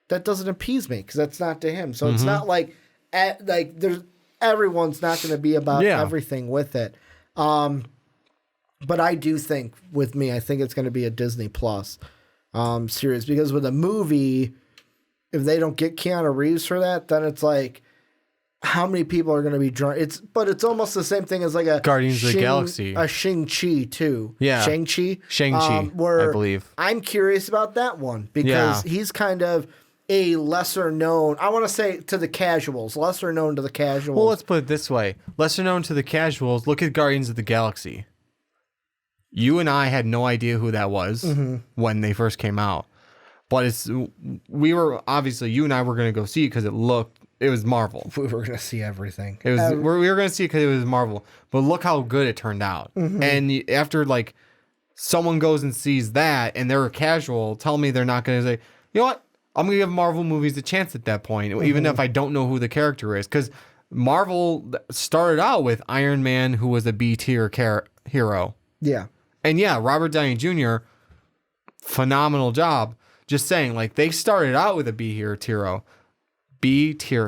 that doesn't appease me because that's not to him. So it's not like everyone's not going to be about everything with it. But I do think with me, I think it's going to be a Disney Plus series because with a movie, if they don't get Keanu Reeves for that, then it's like, how many people are going to be drawn? But it's almost the same thing as like a Guardians of the Galaxy, a Shang-Chi too. Yeah, Shang-Chi, I believe. I'm curious about that one because he's kind of a lesser known, I want to say to the casuals, lesser known to the casuals. Well, let's put it this way. Lesser known to the casuals, look at Guardians of the Galaxy. You and I had no idea who that was when they first came out. But we were, obviously, you and I were going to go see it because it was Marvel. We were going to see everything. We were going to see it because it was Marvel. But look how good it turned out. And after, like, someone goes and sees that and they're a casual, tell me they're not going to say, you know what? I'm going to give Marvel movies a chance at that point, even if I don't know who the character is. Because Marvel started out with Iron Man, who was a B-tier hero. Yeah. And yeah, Robert Downey Jr., phenomenal job. Just saying, like, they started out with a B-tier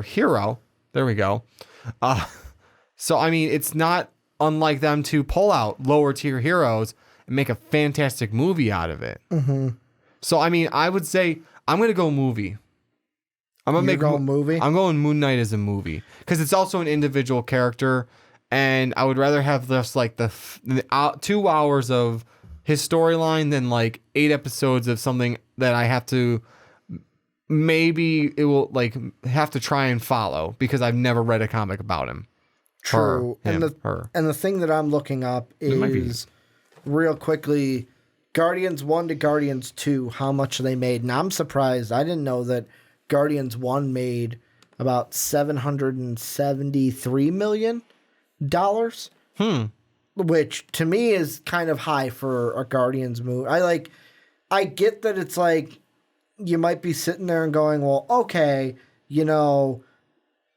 hero. There we go. So, I mean, it's not unlike them to pull out lower-tier heroes and make a fantastic movie out of it. So, I mean, I would say I'm going to go movie. I'm going to go movie? I'm going Moon Knight as a movie because it's also an individual character, and I would rather have just like the 2 hours of his storyline than like 8 episodes of something that I have to maybe it will like have to try and follow because I've never read a comic about him. True. Her, him, and the thing that I'm looking up is real quickly Guardians 1 to Guardians 2, how much they made. And I'm surprised. I didn't know that Guardians 1 made about $773 million. Which to me is kind of high for a Guardians movie. I get that it's like you might be sitting there and going, well, okay, you know,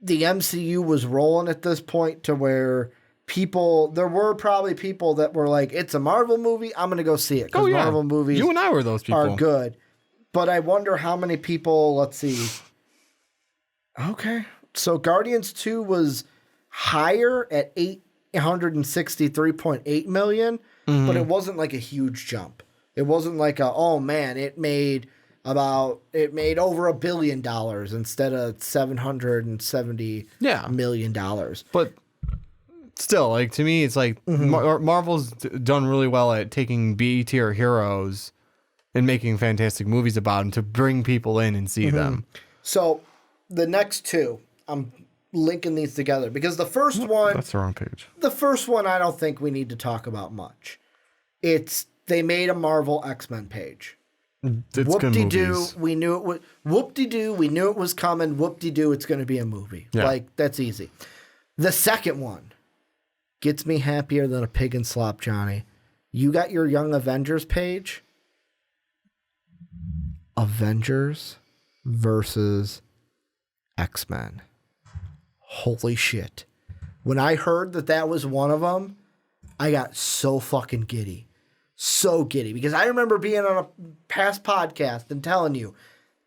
the MCU was rolling at this point to where there were probably people that were like, it's a Marvel movie, I'm going to go see it. Because Marvel movies you and I were those people. Are good. But I wonder how many people, let's see. Okay. So Guardians 2 was higher at $863.8 million, but it wasn't like a huge jump. It wasn't like it made over $1 billion instead of $770 million. But still, like, to me, it's like Marvel's done really well at taking B-tier heroes and making fantastic movies about them to bring people in and see them. So the next two, I'm linking these together because the first one... That's the wrong page. The first one, I don't think we need to talk about much. They made a Marvel X-Men page. It's whoop-de-doo, we knew it was... Whoop-de-doo, we knew it was coming. Whoop-de-doo, it's going to be a movie. Yeah. Like, that's easy. The second one gets me happier than a pig in slop, Johnny. You got your Young Avengers page? Avengers versus X-Men. Holy shit. When I heard that was one of them, I got so fucking giddy. So giddy. Because I remember being on a past podcast and telling you,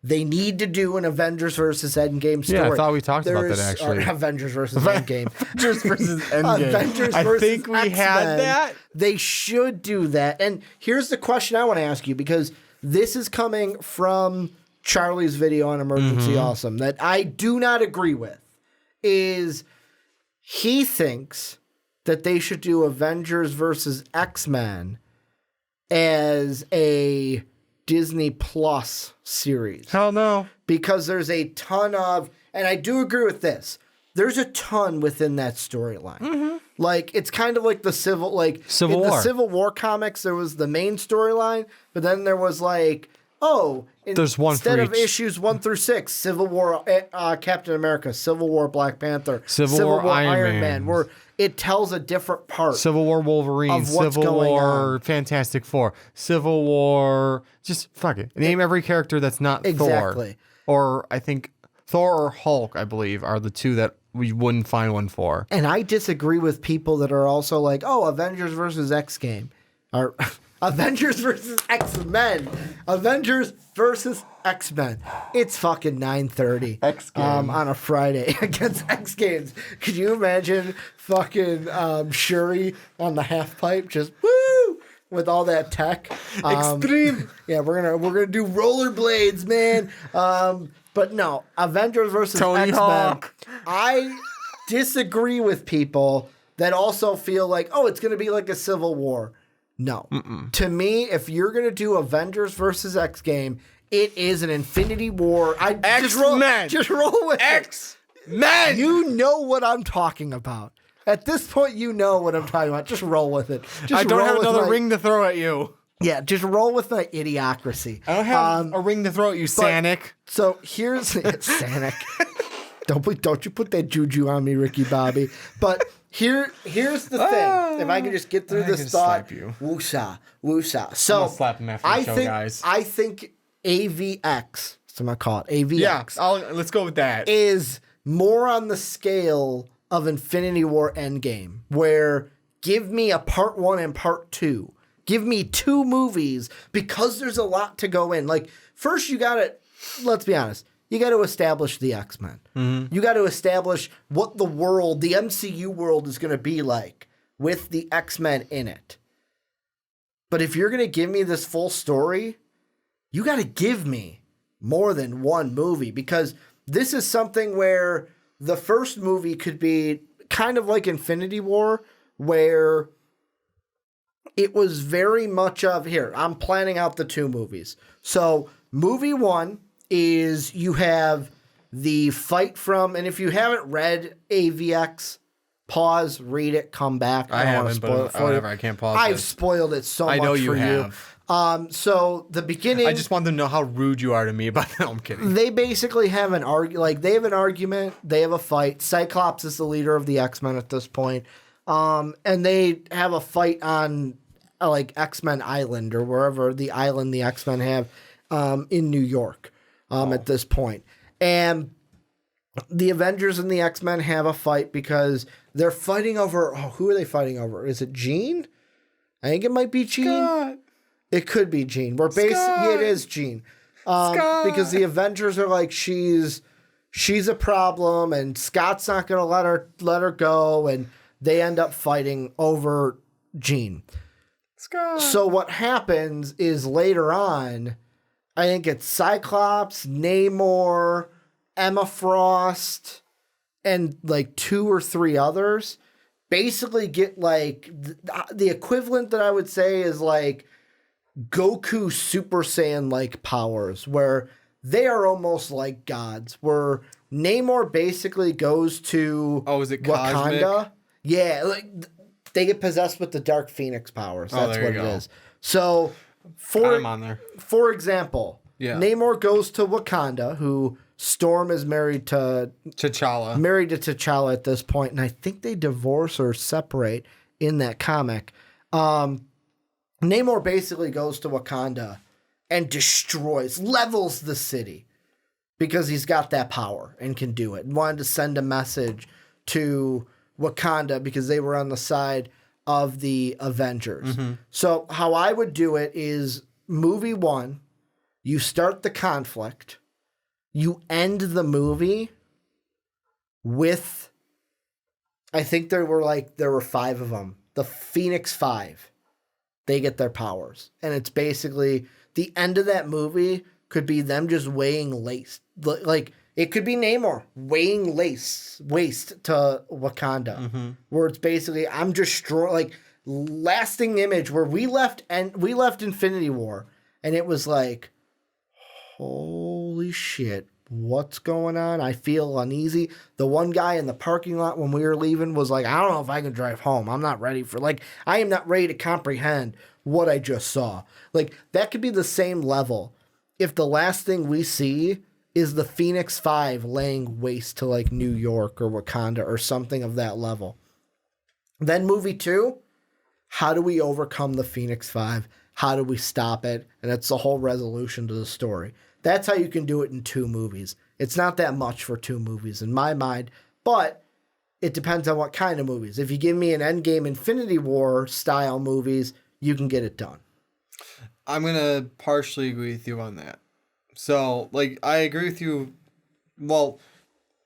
they need to do an Avengers versus Endgame story. Yeah, I thought we talked about that, actually. Avengers versus Endgame. Avengers versus Endgame. Avengers I versus think we X-Men. had that. They should do that. And here's the question I want to ask you, because this is coming from Charlie's video on Emergency Awesome that I do not agree with. Is he thinks that they should do Avengers versus X-Men as a Disney Plus series. Hell no. Because there's a ton of, and I do agree with this, there's a ton within that storyline. Like, it's kind of like the Civil War. The Civil War comics, there was the main storyline, but then there was like, there's one instead for of each. issues 1 through 6, Civil War, Captain America, Civil War, Black Panther, Civil War Iron Man, where it tells a different part. Civil War Wolverine, Civil War Fantastic Four, Civil War, just fuck it. Name every character that's not Exactly. Thor. Or I think Thor or Hulk, I believe, are the two that we wouldn't find one for. And I disagree with people that are also like, Avengers versus X-Game. Or Avengers versus X-Men. Avengers versus X-Men. It's fucking 9:30 X-Game. On a Friday against X-Games. Could you imagine fucking Shuri on the half pipe just woo with all that tech? Extreme. Yeah, we're gonna do rollerblades, man. But no, Avengers versus Tony X-Men. Hawk. I disagree with people that also feel like, it's gonna be like a Civil War. No. To me, if you're going to do Avengers versus X-Game, It is an Infinity War. X-Men. Just roll with X-Men. You know what I'm talking about. At this point, you know what I'm talking about. Just roll with it. I don't have another ring to throw at you. Yeah, just roll with my idiocracy. I don't have a ring to throw at you, Sanic. So here's Sanic. Don't you put that juju on me, Ricky Bobby. But here's the thing. If I can just get through this thought. Woosah. So I'm gonna slap him after the show, guys. I think AVX, that's what I'm gonna call it. AVX. Yeah, let's go with that. Is more on the scale of Infinity War Endgame, where give me a part 1 and part 2. Give me 2 movies because there's a lot to go in. Like, first you gotta, let's be honest, you gotta establish the X-Men. Mm-hmm. You gotta establish what the world, the MCU world is gonna be like with the X-Men in it. But if you're gonna give me this full story, you gotta give me more than 1 movie, because this is something where the first movie could be kind of like Infinity War, where it was very much of, here, I'm planning out the 2 movies. So movie 1 is you have the fight from, and if you haven't read AVX, pause, read it, come back. I haven't, but whatever, I can't pause I've this. spoiled it so much for you. I know you have. So the beginning, I just wanted to know how rude you are to me about that. No, I'm kidding. They basically have an argument. They have a fight. Cyclops is the leader of the X-Men at this point. And they have a fight on X-Men Island, or wherever the island the X-Men have in New York at this point. And the Avengers and the X-Men have a fight because they're fighting over, who are they fighting over? Is it Jean? I think it might be Jean. Scott. It could be Jean. It is Jean. Because the Avengers are like, she's a problem, and Scott's not going to let her go, and they end up fighting over Jean. Scott. So what happens is later on, I think it's Cyclops, Namor, Emma Frost, and 2 or 3 others basically get the equivalent that I would say is Goku Super Saiyan powers, where they are almost like gods, where Namor basically goes to is it Wakanda. cosmic? Yeah, they get possessed with the Dark Phoenix powers. That's what it is. So I'm on there. For example, Yeah. Namor goes to Wakanda, who Storm is married to T'Challa at this point, and I think they divorce or separate in that comic. Namor basically goes to Wakanda and levels the city because he's got that power and can do it. And wanted to send a message to Wakanda because they were on the side of the Avengers. Mm-hmm. So how I would do it is movie 1, you start the conflict, you end the movie with, I think there were 5 of them, the Phoenix 5. They get their powers. And it's basically the end of that movie could be them just weighing waste. It could be Namor weighing waste to Wakanda, where it's basically I'm destroying. Lasting image where we left Infinity War, and it was holy shit, what's going on? I feel uneasy. The one guy in the parking lot when we were leaving was I don't know if I can drive home. I'm not ready for I am not ready to comprehend what I just saw. That could be the same level if the last thing we see is the Phoenix 5 laying waste to New York or Wakanda or something of that level. Then movie 2, how do we overcome the Phoenix 5? How do we stop it? And it's the whole resolution to the story. That's how you can do it in 2 movies. It's not that much for 2 movies in my mind, but it depends on what kind of movies. If you give me an Endgame Infinity War style movies, you can get it done. I'm going to partially agree with you on that. So, I agree with you. Well,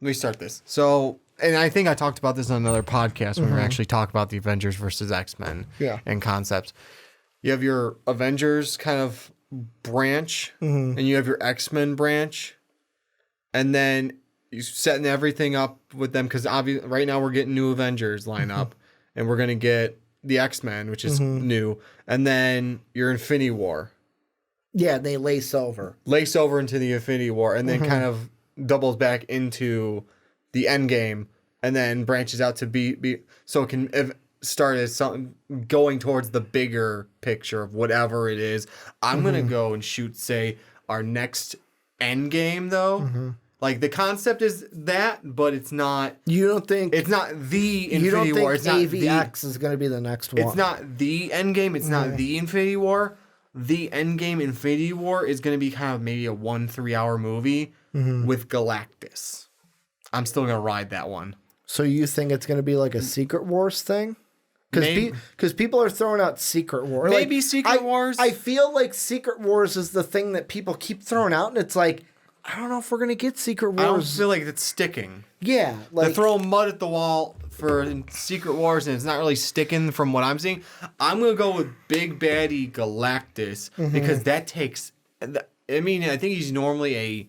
let me start this. So, and I think I talked about this on another podcast when we were actually talking about the Avengers versus X-Men and concepts. You have your Avengers kind of branch, and you have your X-Men branch, and then you're setting everything up with them because obviously right now we're getting new Avengers lineup, and we're going to get the X-Men, which is new, and then your Infinity War. Yeah, they lace over into the Infinity War, and then kind of doubles back into the end game, and then branches out to be so it can start as something going towards the bigger picture of whatever it is. I'm gonna go and shoot, say, our next end game though. Like the concept is that, but it's not. You don't think it's not the Infinity you don't think War? It's not AVX is going to be the next one. It's not the end game. It's not the Infinity War. The end game Infinity War is going to be kind of maybe a 1-3 hour movie with Galactus. I'm still going to ride that one. So you think it's going to be like a Secret Wars thing? Because people are throwing out Secret Wars. Maybe Secret Wars. I feel like Secret Wars is the thing that people keep throwing out, and it's like, I don't know if we're going to get Secret Wars. I don't feel like it's sticking. Yeah. Like, they're throwing mud at the wall for Secret Wars, and it's not really sticking from what I'm seeing. I'm going to go with Big Baddie Galactus, because that takes... I mean, I think he's normally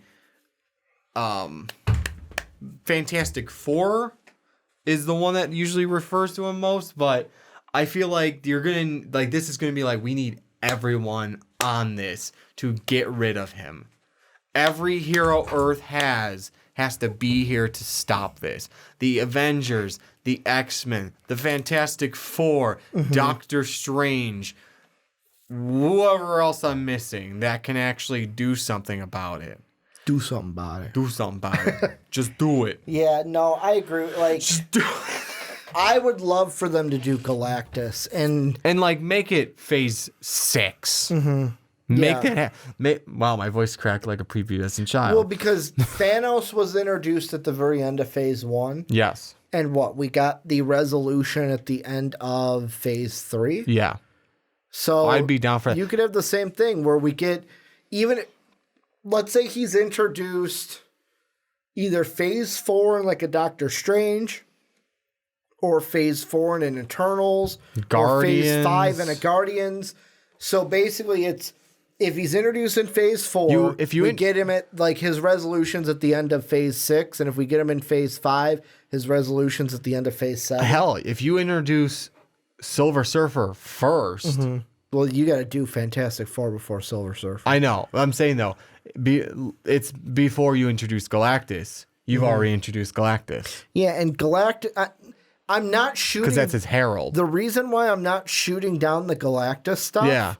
a... Fantastic Four is the one that usually refers to him most, but I feel like you're going to... Like, this is going to be like, we need everyone on this to get rid of him. Every hero Earth has to be here to stop this. The Avengers, the X-Men, the Fantastic Four, Doctor Strange, whoever else I'm missing that can actually do something about it. Do something about it. Do something about it. Just do it. Yeah, no, I agree. Like, Just do it. I would love for them to do Galactus and like make it phase 6. Yeah. That wow, my voice cracked like a prepubescent child. Well, because Thanos was introduced at the very end of phase 1. Yes. And we got the resolution at the end of phase 3. Yeah. So I'd be down for that. You could have the same thing where we get let's say he's introduced either phase 4 in like a Doctor Strange, or phase 4 in an Eternals, or phase 5 in a Guardians. So basically it's, if he's introduced in phase 4, we get him at like his resolutions at the end of phase 6, and if we get him in phase 5, his resolutions at the end of phase 7. Hell, if you introduce Silver Surfer first, well, you got to do Fantastic Four before Silver Surfer. I know. I'm saying though, it's before you introduce Galactus. You've already introduced Galactus. Yeah, and Galactus. I'm not shooting because that's his herald. The reason why I'm not shooting down the Galactus stuff,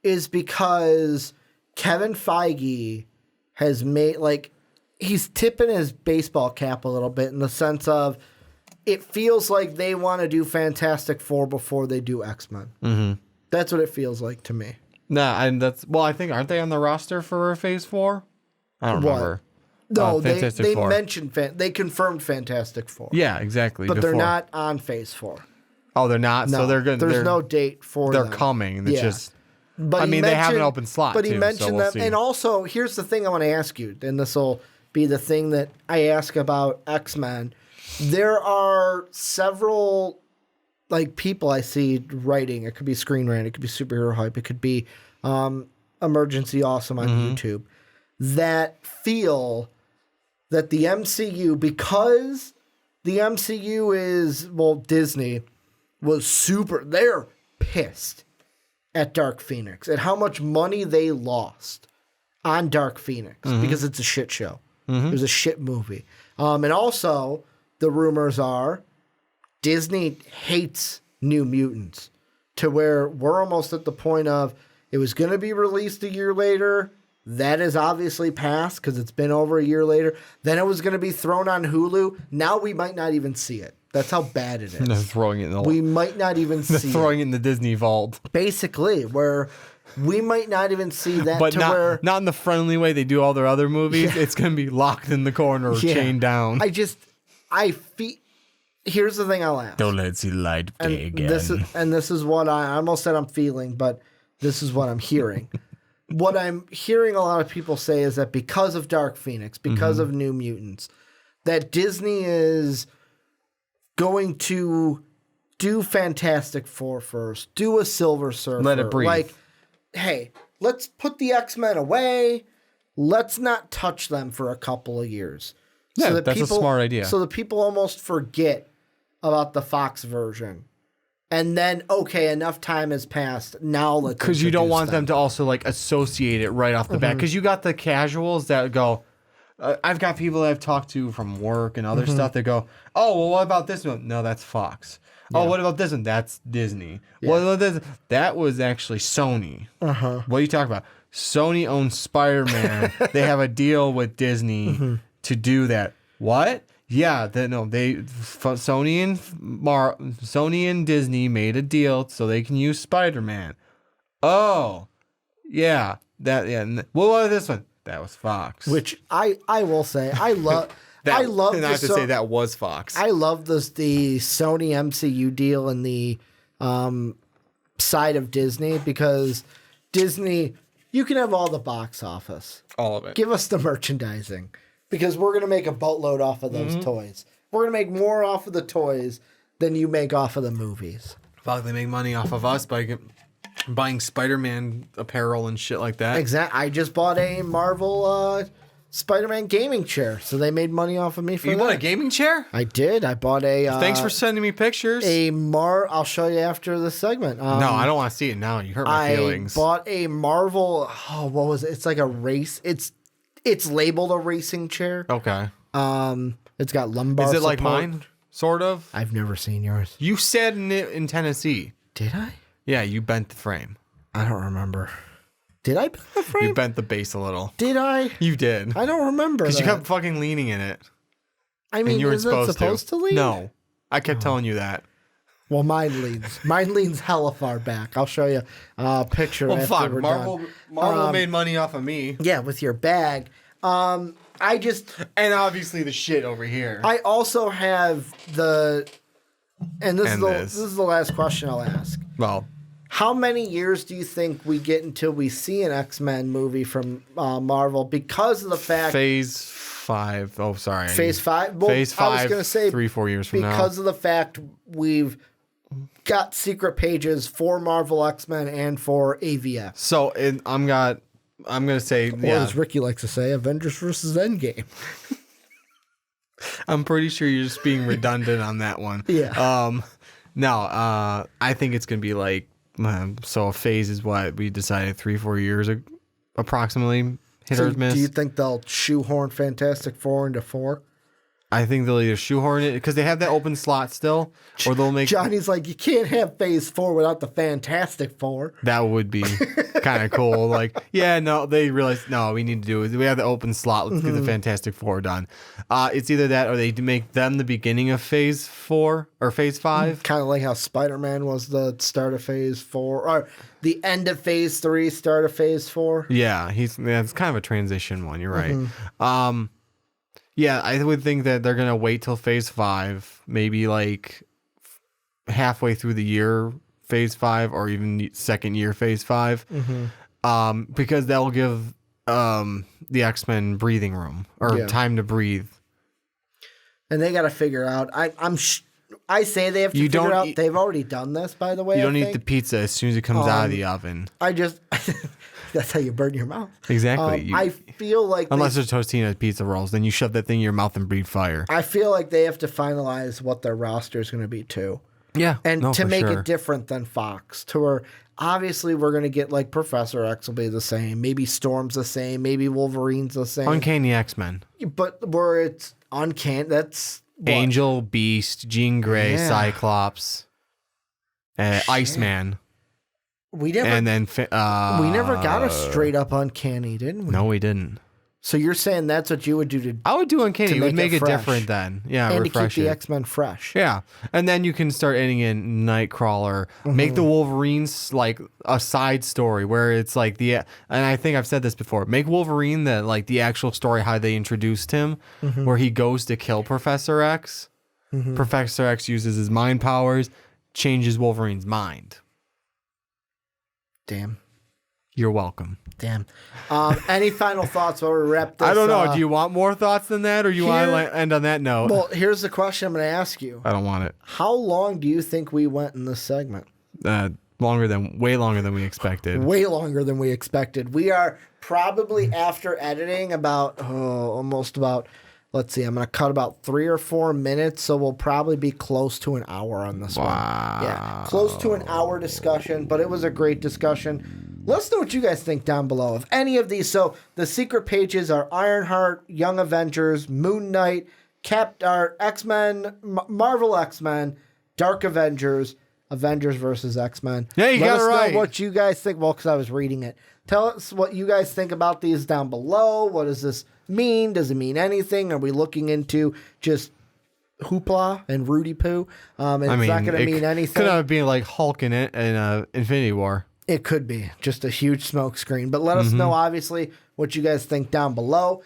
is because Kevin Feige has made, like, he's tipping his baseball cap a little bit in the sense of it feels like they want to do Fantastic Four before they do X-Men. That's what it feels like to me. Nah, and I think, aren't they on the roster for phase 4? I don't remember. No, they mentioned they confirmed Fantastic Four. Yeah, exactly. But they're not on phase 4. Oh, they're not. No, so they're good. There's no date for they're them. coming. It's just. But they have an open slot. But he too, mentioned so we'll them, see. and also here's the thing I want to ask you, and this will be the thing that I ask about X-Men. There are several people I see writing. It could be Screen Rant, it could be Superhero Hype, it could be Emergency Awesome on YouTube, that feel that the MCU, because the MCU is, Disney was they're pissed at Dark Phoenix, at how much money they lost on Dark Phoenix, because it's a shit show. It was a shit movie. And also, the rumors are Disney hates New Mutants, to where we're almost at the point of it was going to be released a year later. That is obviously passed because it's been over a year later. Then it was going to be thrown on Hulu. Now we might not even see it. That's how bad it is. They're throwing it in we might not even see it. Throwing it in the Disney vault. Basically, where we might not even see that. But not in the friendly way they do all their other movies. Yeah. It's going to be locked in the corner or chained down. I feel... Here's the thing I'll ask. Don't let see the light again. This is what I almost said I'm feeling, but this is what I'm hearing. What I'm hearing a lot of people say is that because of Dark Phoenix, because of New Mutants, that Disney is going to do Fantastic Four first, do a Silver Surfer. Let it breathe. Like, hey, let's put the X-Men away. Let's not touch them for a couple of years. Yeah, that's a smart idea. So the people almost forget about the Fox version. And then, okay, enough time has passed. Now let's Because you don't introduce want them to also like associate it right off the bat. Because you got the casuals that go. I've got people that I've talked to from work and other stuff that go, oh, well, what about this one? No, that's Fox. Oh, what about this one? That's Disney. What about this? That was actually Sony. What are you talking about? Sony owns Spider-Man. They have a deal with Disney to do that. What? Yeah, Sony and Disney made a deal so they can use Spider-Man. Oh, yeah, what was this one? That was Fox. Which I will say I love. I love. And I have to say that was Fox. I love the Sony MCU deal and the side of Disney, because Disney, you can have all the box office, all of it. Give us the merchandising, because we're gonna make a boatload off of those toys. We're gonna make more off of the toys than you make off of the movies. Fuck, they make money off of us by buying Spider-Man apparel and shit like that. Exactly. I just bought a Marvel Spider-Man gaming chair, so they made money off of me for that. You bought a gaming chair? I did. I bought a... Thanks for sending me pictures. I'll show you after the segment. No, I don't want to see it now. You hurt my feelings. I bought a Marvel... Oh, what was it? It's like a race... It's labeled a racing chair. Okay. It's got lumbar Is it support. like mine? Sort of? I've never seen yours. You sat in it in Tennessee. Did I? Yeah, you bent the frame. I don't remember. Did I bend the frame? You bent the base a little. Did I? You did. I don't remember that. Because you kept fucking leaning in it. I mean, and you weren't isn't it supposed to lean? No. I kept telling you that. Well, mine leans. Mine leans hella far back. I'll show you a picture after fuck. we're Marvel made money off of me. Yeah, with your bag. And obviously the shit over here. I also have this is the last question I'll ask. Well, how many years do you think we get until we see an X-Men movie from Marvel, because of the fact... Phase 5. Oh, sorry. Phase 5? Well, Phase 5, I was going to say 3-4 years from now. Because of the fact we've got secret pages for Marvel X-Men and for AVX. So, I'm going to say... Or as Ricky likes to say, Avengers versus Endgame. I'm pretty sure you're just being redundant on that one. Yeah. I think it's going to be like... So a phase is what we decided 3-4 years approximately, hit or miss. Do you think they'll shoehorn Fantastic Four into 4? I think they'll either shoehorn it because they have that open slot still, or they'll make... Johnny's like, you can't have Phase 4 without the Fantastic Four. That would be kind of cool. Like, yeah, no, they realized, no, we need to do it. We have the open slot. Let's get the Fantastic Four done. It's either that or they make them the beginning of Phase 4 or Phase 5. Kind of like how Spider-Man was the start of Phase 4, or the end of Phase 3, start of Phase 4. Yeah, it's kind of a transition one. You're right. Yeah, I would think that they're going to wait till Phase 5, maybe like halfway through the year, Phase 5, or even second year, Phase 5, because that'll give the X-Men breathing room or time to breathe. And they got to figure out. I say they have to figure out. They've already done this, by the way. You don't eat the pizza as soon as it comes out of the oven. That's how you burn your mouth. Exactly. I feel like... Unless there's Totino's pizza rolls, then you shove that thing in your mouth and breathe fire. I feel like they have to finalize what their roster is going to be, too. Yeah. And to make it different than Fox. To where, obviously, we're going to get, like, Professor X will be the same. Maybe Storm's the same. Maybe Wolverine's the same. Uncanny X-Men. But where it's uncanny, that's... What? Angel, Beast, Jean Grey, Cyclops, Iceman. We never got a straight up uncanny, didn't we? No, we didn't. So you're saying that's what you would do I would do uncanny. It would make it fresh. different then. Yeah, and refresh to keep the X-Men fresh. Yeah, and then you can start adding in Nightcrawler. Make the Wolverines like a side story where it's like and I think I've said this before. Make Wolverine the actual story how they introduced him, where he goes to kill Professor X. Professor X uses his mind powers, changes Wolverine's mind. Damn. You're welcome. Damn. Any final thoughts while we wrap this? I don't know. Do you want more thoughts than that, or you want to end on that note? Well, here's the question I'm going to ask you. I don't want it. How long do you think we went in this segment? Way longer than we expected. Way longer than we expected. We are probably after editing almost about let's see, I'm going to cut about 3 or 4 minutes, so we'll probably be close to an hour on this one. Yeah, close to an hour discussion, but it was a great discussion. Let us know what you guys think down below of any of these. So the secret pages are Ironheart, Young Avengers, Moon Knight, X-Men, Marvel X-Men, Dark Avengers, Avengers versus X-Men. Yeah, you got it right. Let us know what you guys think. Well, because I was reading it. Tell us what you guys think about these down below. What does this mean? Does it mean anything? Are we looking into just hoopla and Rudy Poo? It's not going to mean anything. Could have been like Hulk in it in Infinity War. It could be just a huge smoke screen. But let us know, obviously, what you guys think down below.